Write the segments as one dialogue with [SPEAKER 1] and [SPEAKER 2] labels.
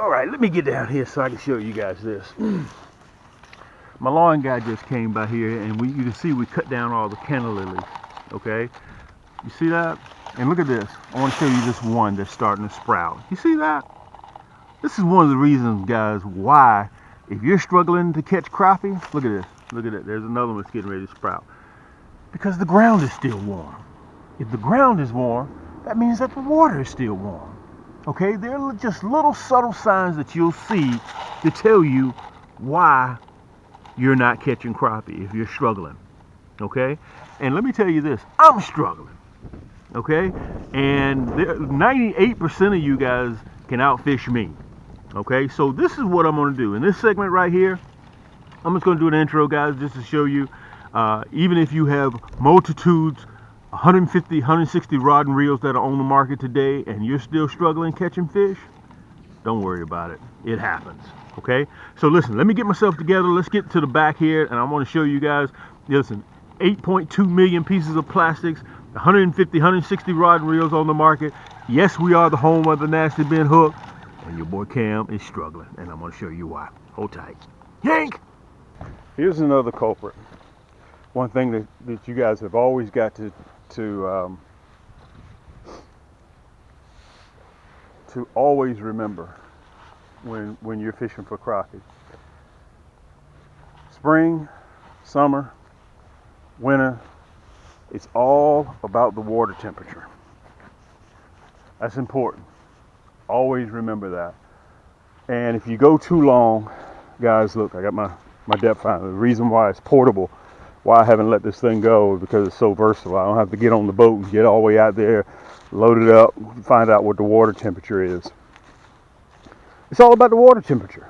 [SPEAKER 1] All right, let me get down here so I can show you guys this. My lawn guy just came by here, and you can see we cut down all the canna lilies. Okay, you see that? And look at this. I want to show you this one that's starting to sprout. You see that? This is one of the reasons, guys, why if you're struggling to catch crappie, look at this. Look at it. There's another one that's getting ready to sprout. Because the ground is still warm. If the ground is warm, that means that the water is still warm. Okay, there are just little subtle signs that you'll see to tell you why you're not catching crappie if you're struggling. Okay, and let me tell you this, I'm struggling. Okay, and 98% of you guys can outfish me. Okay, so this is what I'm going to do in this segment right here. I'm just going to do an intro, guys, just to show you, even if you have multitudes, 150, 160 rod and reels that are on the market today and you're still struggling catching fish, don't worry about it. It happens. Okay, so listen, let me get myself together. Let's get to the back here, and I want to show you guys, listen, 8.2 million pieces of plastics, 150, 160 rod and reels on the market. Yes, we are the home of the nasty bin hook, and your boy Cam is struggling, and I'm going to show you why. Hold tight. Yank! Here's another culprit. One thing that you guys have always got to always remember when you're fishing for crappie. Spring, summer, winter, it's all about the water temperature. That's important. Always remember that. And if you go too long, guys, look, I got my depth finder. The reason why it's portable, why I haven't let this thing go, is because it's so versatile. I don't have to get on the boat and get all the way out there, load it up, find out what the water temperature is. It's all about the water temperature.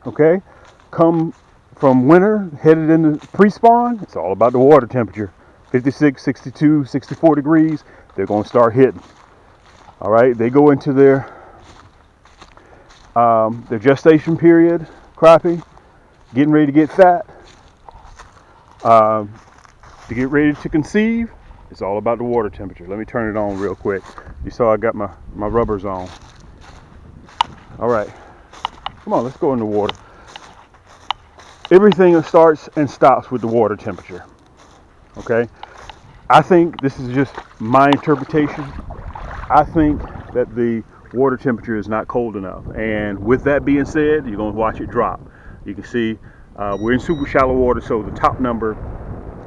[SPEAKER 1] Okay? Come from winter, headed into pre-spawn, it's all about the water temperature. 56, 62, 64 degrees, they're going to start hitting. All right? They go into their gestation period, crappie, getting ready to get fat. To get ready to conceive, it's all about the water temperature. Let me turn it on real quick. You saw I got my rubbers on. All right, come on, let's go in the water. Everything starts and stops with the water temperature. Okay, I think this is just my interpretation. I think that the water temperature is not cold enough, and with that being said, you're going to watch it drop. You can see we're in super shallow water, so the top number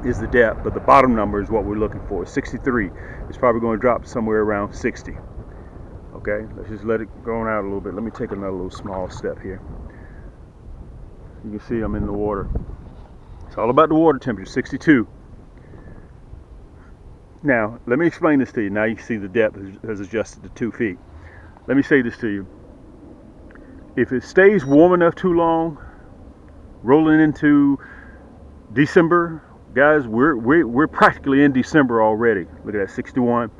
[SPEAKER 1] is the depth, but the bottom number is what we're looking for. 63. It's probably going to drop somewhere around 60. Okay, let's just let it go on out a little bit. Let me take another little small step here. You can see I'm in the water. It's all about the water temperature, 62. Now, let me explain this to you. Now you can see the depth has adjusted to 2 feet. Let me say this to you. If it stays warm enough too long, rolling into December, guys, we're practically in December already. Look at that, 61.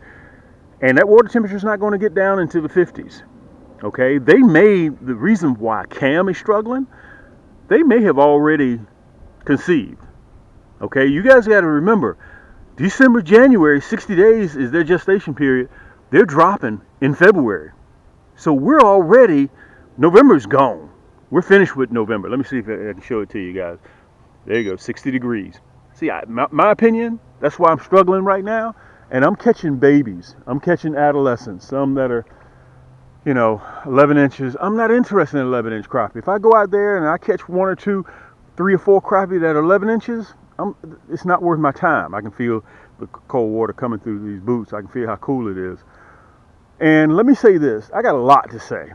[SPEAKER 1] And that water temperature is not going to get down into the 50s. Okay, the reason why Cam is struggling, they may have already conceived. Okay, you guys got to remember, December, January, 60 days is their gestation period. They're dropping in February. So we're already, November's gone. We're finished with November. Let me see if I can show it to you guys. There you go, 60 degrees. See, my opinion, that's why I'm struggling right now. And I'm catching babies. I'm catching adolescents. Some that are, 11 inches. I'm not interested in 11-inch crappie. If I go out there and I catch 1 or 2, 3 or 4 crappie that are 11 inches, it's not worth my time. I can feel the cold water coming through these boots. I can feel how cool it is. And let me say this. I got a lot to say.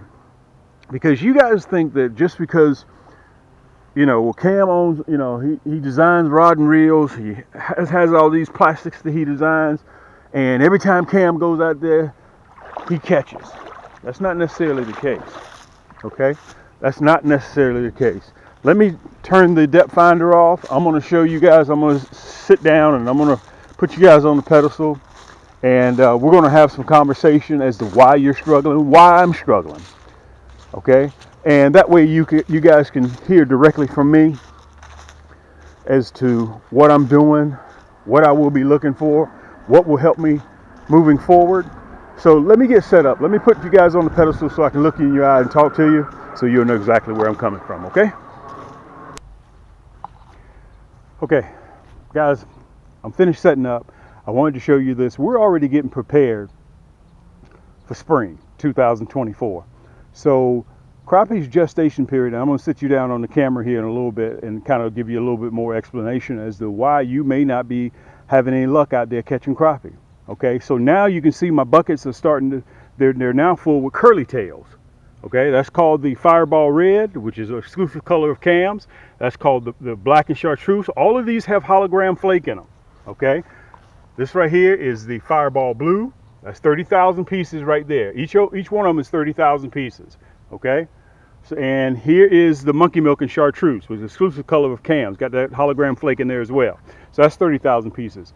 [SPEAKER 1] Because you guys think that just because, Cam owns, he designs rod and reels. He has all these plastics that he designs. And every time Cam goes out there, he catches. That's not necessarily the case. Okay? That's not necessarily the case. Let me turn the depth finder off. I'm going to show you guys. I'm going to sit down and I'm going to put you guys on the pedestal. And we're going to have some conversation as to why you're struggling, why I'm struggling. Okay? And that way you guys can hear directly from me as to what I'm doing, what I will be looking for, what will help me moving forward. So let me get set up. Let me put you guys on the pedestal so I can look you in your eye and talk to you so you'll know exactly where I'm coming from, okay? Okay, guys, I'm finished setting up. I wanted to show you this. We're already getting prepared for spring 2024. So crappie's gestation period, and I'm going to sit you down on the camera here in a little bit and kind of give you a little bit more explanation as to why you may not be having any luck out there catching crappie. Okay, so now you can see my buckets are starting to, they're now full with curly tails. Okay, that's called the Fireball Red, which is an exclusive color of Cam's. That's called the Black and Chartreuse. All of these have hologram flake in them. Okay, this right here is the Fireball Blue. That's 30,000 pieces right there. Each one of them is 30,000 pieces. Okay, so, and here is the Monkey Milk and Chartreuse, which is an exclusive color of Cam's. Got that hologram flake in there as well. So that's 30,000 pieces.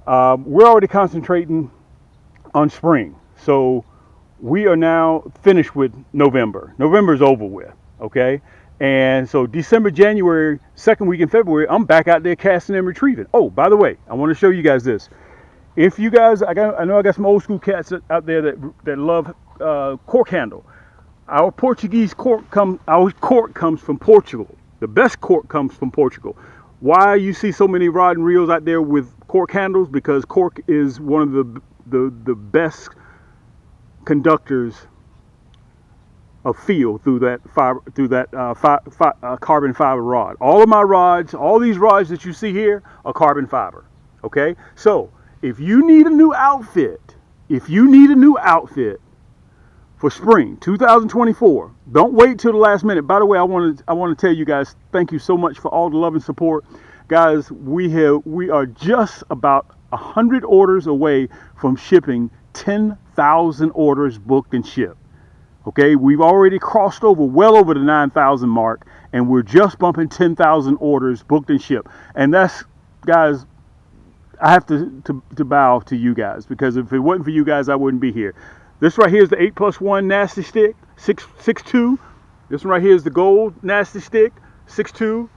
[SPEAKER 1] We're already concentrating on spring. So we are now finished with November. November is over with, okay? And so December, January, second week in February, I'm back out there casting and retrieving. Oh, by the way, I want to show you guys this. If you guys, I know I got some old school cats out there that love cork handle. Our Portuguese cork comes from Portugal. The best cork comes from Portugal. Why you see so many rod and reels out there with cork handles? Because cork is one of the best conductors of feel through that carbon fiber rod. All of my rods, all these rods that you see here are carbon fiber. Okay, so if you need a new outfit, for spring 2024, don't wait till the last minute. By the way, I want to tell you guys, thank you so much for all the love and support, guys. We are just about 100 orders away from shipping 10,000 orders booked and shipped. Okay, we've already crossed over well over the 9,000 mark, and we're just bumping 10,000 orders booked and shipped. And that's, guys, I have to bow to you guys, because if it wasn't for you guys, I wouldn't be here. This right here is the 8+1 nasty stick, 6'2". This one right here is the gold nasty stick, 6'2".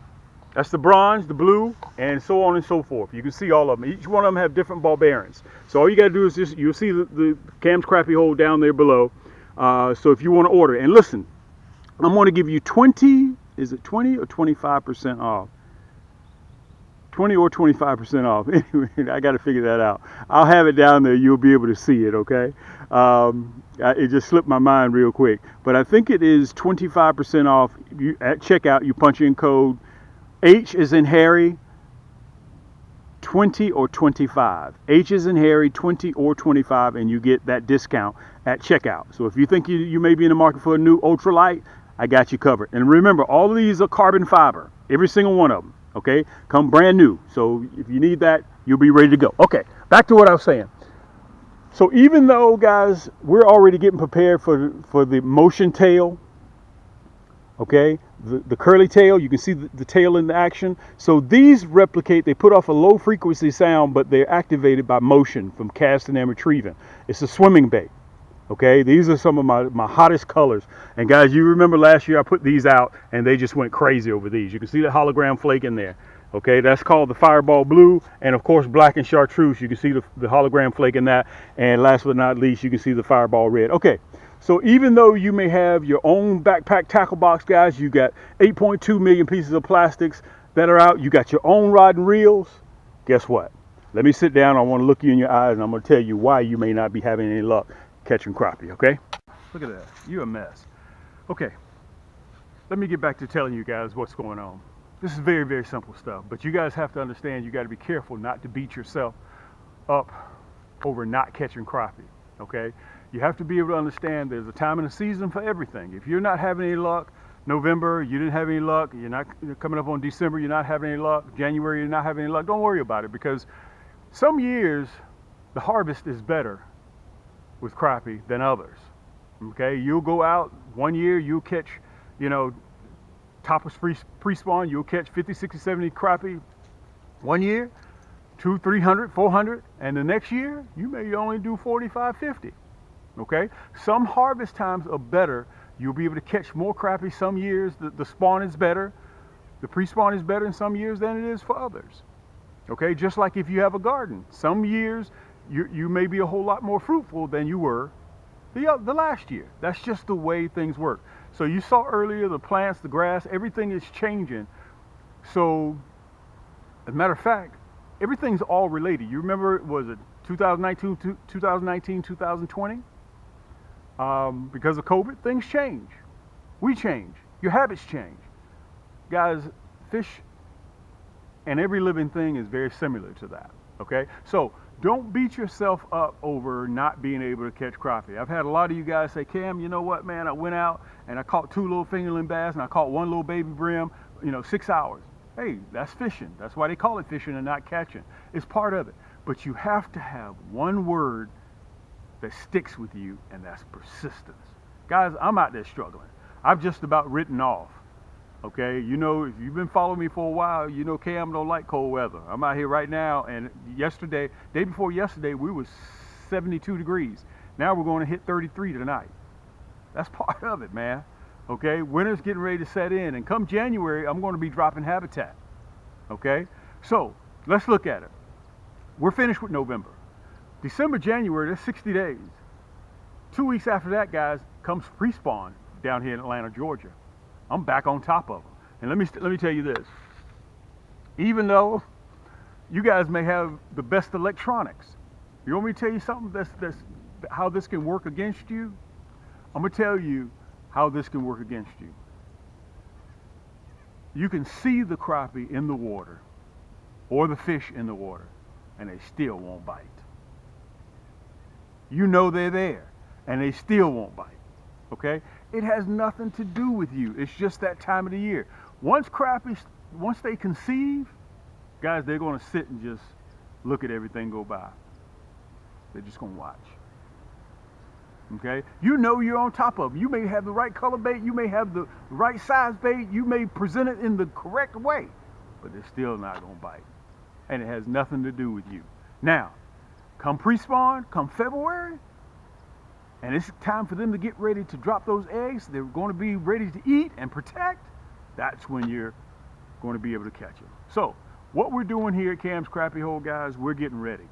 [SPEAKER 1] That's the bronze, the blue, and so on and so forth. You can see all of them. Each one of them have different ball bearings. So all you got to do is just, you'll see the Cam's Crappie hole down there below. So if you want to order, and listen, I'm going to give you 20 or 25% off? 20 or 25% off. Anyway, I got to figure that out. I'll have it down there. You'll be able to see it, okay? It just slipped my mind real quick. But I think it is 25% off. At checkout, you punch in code H is in Harry, 20 or 25. H is in Harry, 20 or 25, and you get that discount at checkout. So if you think you may be in the market for a new ultralight, I got you covered. And remember, all of these are carbon fiber. Every single one of them. Okay, come brand new. So if you need that, you'll be ready to go. Okay, back to what I was saying. So even though, guys, we're already getting prepared for the motion tail, okay, the curly tail, you can see the tail in the action. So these replicate, they put off a low frequency sound, but they're activated by motion from casting and retrieving. It's a swimming bait. Okay, these are some of my hottest colors. And guys, you remember last year I put these out and they just went crazy over these. You can see the hologram flake in there. Okay, that's called the Fireball Blue, and of course Black and Chartreuse. You can see the hologram flake in that. And last but not least, you can see the Fireball Red. Okay, so even though you may have your own backpack tackle box, guys, you got 8.2 million pieces of plastics that are out. You got your own rod and reels. Guess what? Let me sit down. I want to look you in your eyes and I'm going to tell you why you may not be having any luck catching crappie, okay? Look at that. You're a mess. Okay, let me get back to telling you guys what's going on. This is very, very simple stuff, but you guys have to understand you got to be careful not to beat yourself up over not catching crappie, okay? You have to be able to understand there's a time and a season for everything. If you're not having any luck, November, you didn't have any luck, you're coming up on December, you're not having any luck, January, you're not having any luck, don't worry about it, because some years the harvest is better with crappie than others. Okay, you'll go out one year, you'll catch, topless pre-spawn, you'll catch 50, 60, 70 crappie one year, 200, 300, 400, and the next year you may only do 45, 50. Okay, some harvest times are better. You'll be able to catch more crappie some years. The spawn is better, the pre-spawn is better in some years than it is for others. Okay, just like if you have a garden, some years you may be a whole lot more fruitful than you were the last year. That's just the way things work. So you saw earlier the plants, the grass, everything is changing. So, as a matter of fact, everything's all related. You remember, was it 2019, 2020? Because of COVID, things change. We change. Your habits change. Guys, fish and every living thing is very similar to that. Okay? So, don't beat yourself up over not being able to catch crappie. I've had a lot of you guys say, Cam, you know what, man, I went out and I caught 2 little fingerling bass and I caught 1 little baby brim, 6 hours. Hey, that's fishing. That's why they call it fishing and not catching. It's part of it. But you have to have one word that sticks with you, and that's persistence. Guys, I'm out there struggling. I've just about written off. Okay, if you've been following me for a while, Cam don't like cold weather. I'm out here right now, and day before yesterday, we was 72 degrees. Now we're going to hit 33 tonight. That's part of it, man. Okay, winter's getting ready to set in, and come January, I'm going to be dropping habitat. Okay, so let's look at it. We're finished with November. December, January, that's 60 days. 2 weeks after that, guys, comes pre-spawn down here in Atlanta, Georgia. I'm back on top of them. And let me tell you this. Even though you guys may have the best electronics, you want me to tell you something that's how this can work against you? I'm going to tell you how this can work against you. You can see the crappie in the water or the fish in the water, and they still won't bite. You know they're there, and they still won't bite. Okay? It has nothing to do with you. It's just that time of the year. Once they conceive, guys, they're going to sit and just look at everything go by. They're just going to watch. Okay? You're on top of them. You may have the right color bait. You may have the right size bait. You may present it in the correct way, but they're still not going to bite. And it has nothing to do with you. Now, come pre-spawn, come February, and it's time for them to get ready to drop those eggs. They're going to be ready to eat and protect. That's when you're going to be able to catch them. So, what we're doing here at Cam's Crappie Hole, guys, we're getting ready.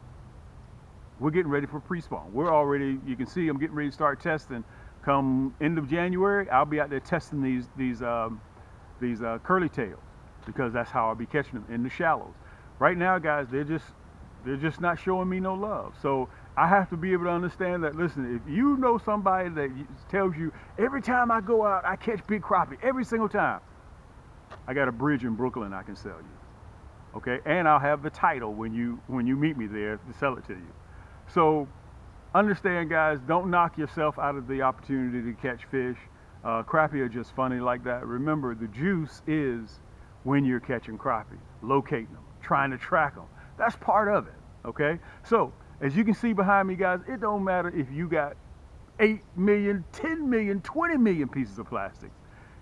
[SPEAKER 1] We're getting ready for pre-spawn. You can see I'm getting ready to start testing. Come end of January, I'll be out there testing these curly tails, because that's how I'll be catching them in the shallows. Right now, guys, they're just not showing me no love. So I have to be able to understand that, listen, if you know somebody that tells you, every time I go out, I catch big crappie, every single time, I got a bridge in Brooklyn I can sell you. Okay? And I'll have the title when you meet me there to sell it to you. So understand, guys, don't knock yourself out of the opportunity to catch fish. Crappie are just funny like that. Remember, the juice is when you're catching crappie, locating them, trying to track them. That's part of it, okay? So, as you can see behind me, guys, it don't matter if you got 8 million, 10 million, 20 million pieces of plastic.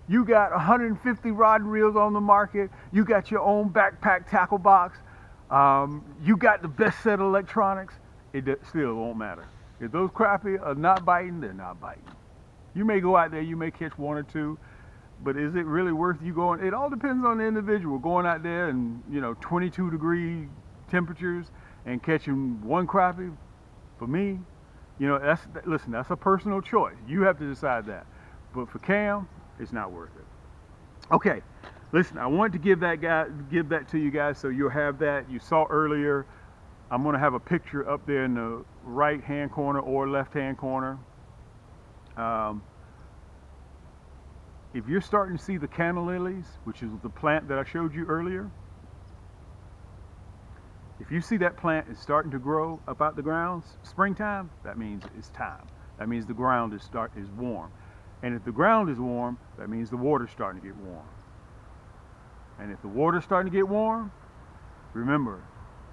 [SPEAKER 1] You got 150 rod and reels on the market. You got your own backpack tackle box. You got the best set of electronics. It still won't matter. If those crappie are not biting, they're not biting. You may go out there, you may catch 1 or 2, but is it really worth you going? It all depends on the individual. Going out there and 22-degree temperatures and catching 1 crappie, for me, that's a personal choice. You have to decide that. But for Cam, it's not worth it. Okay, listen, I wanted to give that to you guys so you'll have that. You saw earlier, I'm going to have a picture up there in the right-hand corner or left-hand corner. If you're starting to see the canna lilies, which is the plant that I showed you earlier, if you see that plant is starting to grow up out the ground, springtime, that means it's time. That means the ground is warm. And if the ground is warm, that means the water's starting to get warm. And if the water's starting to get warm, remember,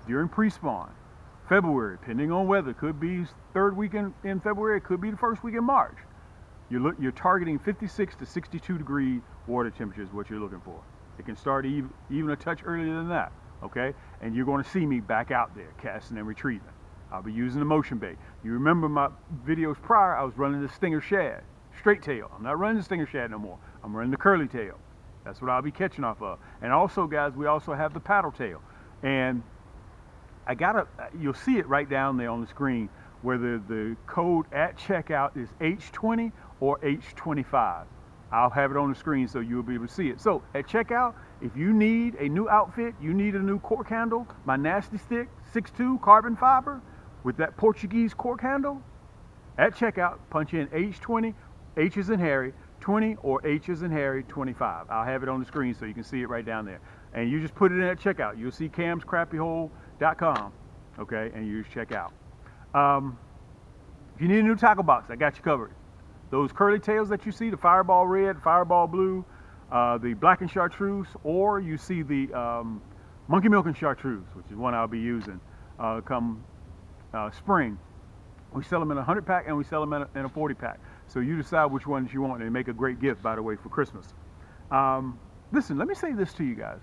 [SPEAKER 1] during pre-spawn, February, depending on weather, could be 3rd week in February, it could be the 1st week in March. You're targeting 56 to 62 degree water temperature is what you're looking for. It can start even a touch earlier than that, okay? And you're going to see me back out there casting and retrieving. I'll be using the motion bait. You remember my videos prior, I was running the stinger shad, straight tail. I'm not running the stinger shad no more. I'm running the curly tail. That's what I'll be catching off of. And also, guys, we also have the paddle tail. And you'll see it right down there on the screen, whether the code at checkout is H20 or H25. I'll have it on the screen so you'll be able to see it. So at checkout, if you need a new outfit, you need a new cork handle, my Nasty Stick 6'2" carbon fiber with that Portuguese cork handle, at checkout, punch in H20, H as in Harry, 20, or H as in Harry, 25. I'll have it on the screen so you can see it right down there. And you just put it in at checkout. You'll see camscrappiehole.com, okay, and you just check out. If you need a new tackle box, I got you covered. Those curly tails that you see, the Fireball Red, Fireball Blue, the Black and Chartreuse, or you see the Monkey Milk and Chartreuse, which is one I'll be using come spring. We sell them in a 100-pack and we sell them in a 40-pack. So you decide which ones you want, and they make a great gift, by the way, for Christmas. Listen, let me say this to you guys.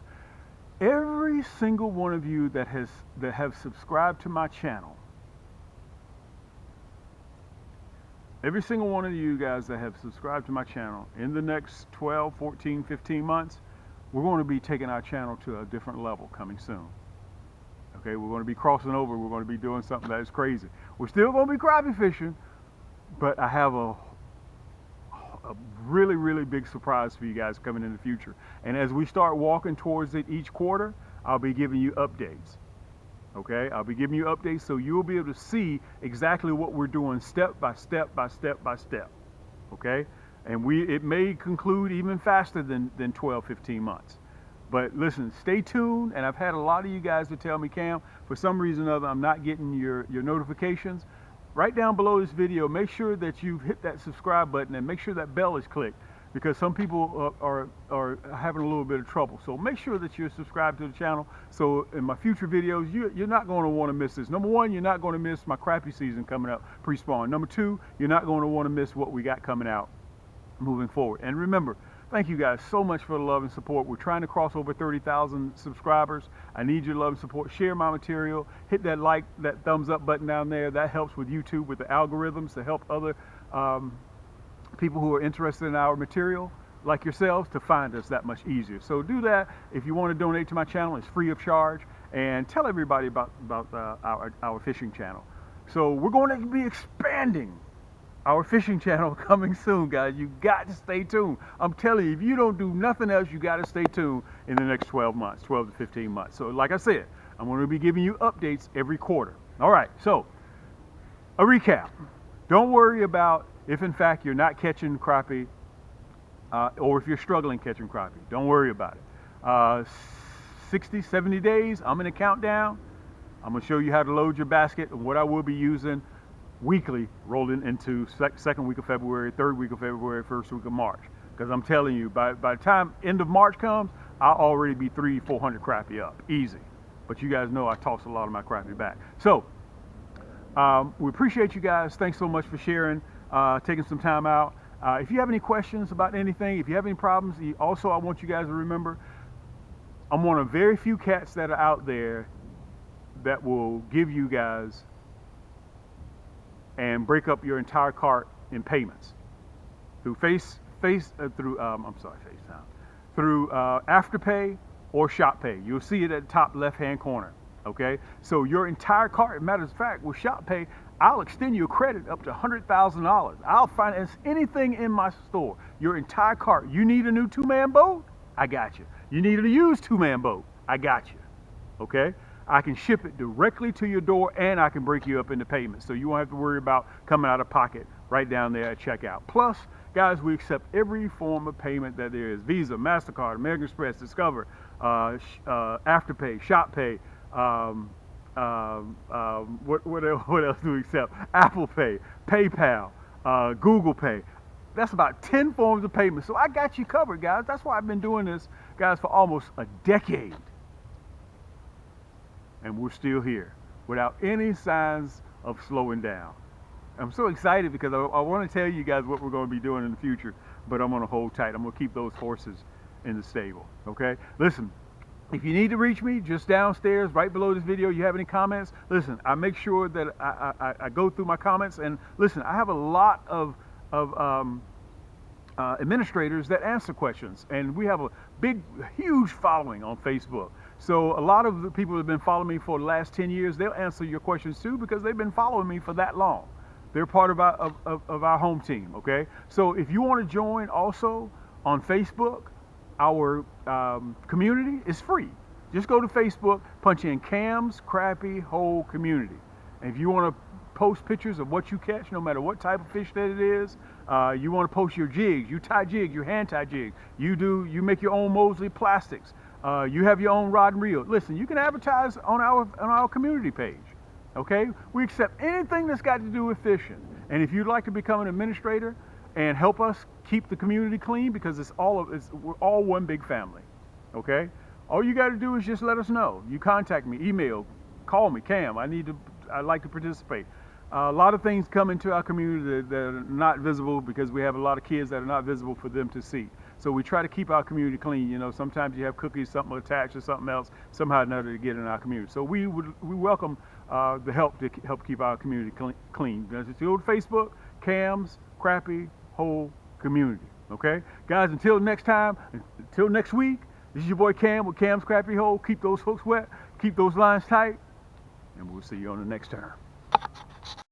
[SPEAKER 1] Every single one of you that have subscribed to my channel, every single one of you guys that have subscribed to my channel, in the next 12, 14, 15 months, we're going to be taking our channel to a different level coming soon. Okay, we're going to be crossing over. We're going to be doing something that is crazy. We're still going to be crappie fishing, but I have a really, really big surprise for you guys coming in the future. And as we start walking towards it each quarter, I'll be giving you updates. Okay, I'll be giving you updates so you'll be able to see exactly what we're doing step by step by step by step. Okay, and it may conclude even faster than 12, 15 months. But listen, stay tuned. And I've had a lot of you guys to tell me, Cam, for some reason or other, I'm not getting your notifications. Right down below this video, make sure that you've hit that subscribe button and make sure that bell is clicked, because some people are having a little bit of trouble. So make sure that you're subscribed to the channel. So in my future videos, you're not going to want to miss this. Number one, you're not going to miss my crappie season coming up pre-spawn. Number two, you're not going to want to miss what we got coming out moving forward. And remember, thank you guys so much for the love and support. We're trying to cross over 30,000 subscribers. I need your love and support. Share my material. Hit that like, that thumbs up button down there. That helps with YouTube, with the algorithms, to help other people who are interested in our material, like yourselves, to find us that much easier. So do that. If you want to donate to my channel, it's free of charge. And tell everybody about our fishing channel. So we're going to be expanding our fishing channel coming soon, guys. You got to stay tuned. I'm telling you, if you don't do nothing else, you got to stay tuned in the next 12 months, 12 to 15 months. So like I said, I'm going to be giving you updates every quarter. All right, so a recap. Don't worry about if in fact you're not catching crappie or if you're struggling catching crappie. Don't worry about it. 60, 70 days, I'm in a countdown. I'm going to show you how to load your basket and what I will be using weekly rolling into second week of February, third week of February, first week of March. Because I'm telling you, by the time end of March comes, I'll already be 300-400 crappie up, easy. But you guys know I toss a lot of my crappie back. So we appreciate you guys. Thanks so much for sharing, taking some time out. If you have any questions about anything, if you have any problems, also I want you guys to remember, I'm one of very few cats that are out there that will give you guys and break up your entire cart in payments through through Afterpay or ShopPay. You'll see it at the top left-hand corner. Okay, so your entire cart. Matter of fact, with ShopPay, I'll extend your credit up to $100,000. I'll finance anything in my store. Your entire cart. You need a new two-man boat? I got you. You need a used two-man boat? I got you. Okay. I can ship it directly to your door, and I can break you up into payments. So you won't have to worry about coming out of pocket right down there at checkout. Plus, guys, we accept every form of payment that there is. Visa, MasterCard, American Express, Discover, Afterpay, ShopPay, what else do we accept? Apple Pay, PayPal, Google Pay. That's about 10 forms of payment. So I got you covered, guys. That's why I've been doing this, guys, for almost a decade. And we're still here without any signs of slowing down. I'm so excited because I want to tell you guys what we're going to be doing in the future, but I'm going to hold tight. I'm going to keep those horses in the stable, okay? Listen, if you need to reach me, just downstairs, right below this video, you have any comments, listen, I make sure that I go through my comments. And listen, I have a lot of administrators that answer questions, and we have a huge following on Facebook. So a lot of the people that have been following me for the last 10 years, they'll answer your questions too because they've been following me for that long. They're part of our home team, okay? So if you want to join also on Facebook, our community is free. Just go to Facebook, punch in Cam's Crappie Hole Community. And if you want to post pictures of what you catch, no matter what type of fish that it is, you want to post your jigs, you tie jigs, you hand tie jigs, you make your own Mosley plastics, you have your own rod and reel. Listen, you can advertise on our community page. Okay, we accept anything that's got to do with fishing. And if you'd like to become an administrator and help us keep the community clean, because we're all one big family. Okay, all you got to do is just let us know. You contact me, email, call me, Cam. I'd like to participate. A lot of things come into our community that are not visible because we have a lot of kids that are not visible for them to see. So we try to keep our community clean. You know, sometimes you have cookies, something attached or something else, somehow or another to get in our community. So we welcome the help to help keep our community clean. If you go to Facebook, Cam's Crappie Hole Community. Okay, guys. Until next time, until next week. This is your boy Cam with Cam's Crappie Hole. Keep those hooks wet, keep those lines tight, and we'll see you on the next turn.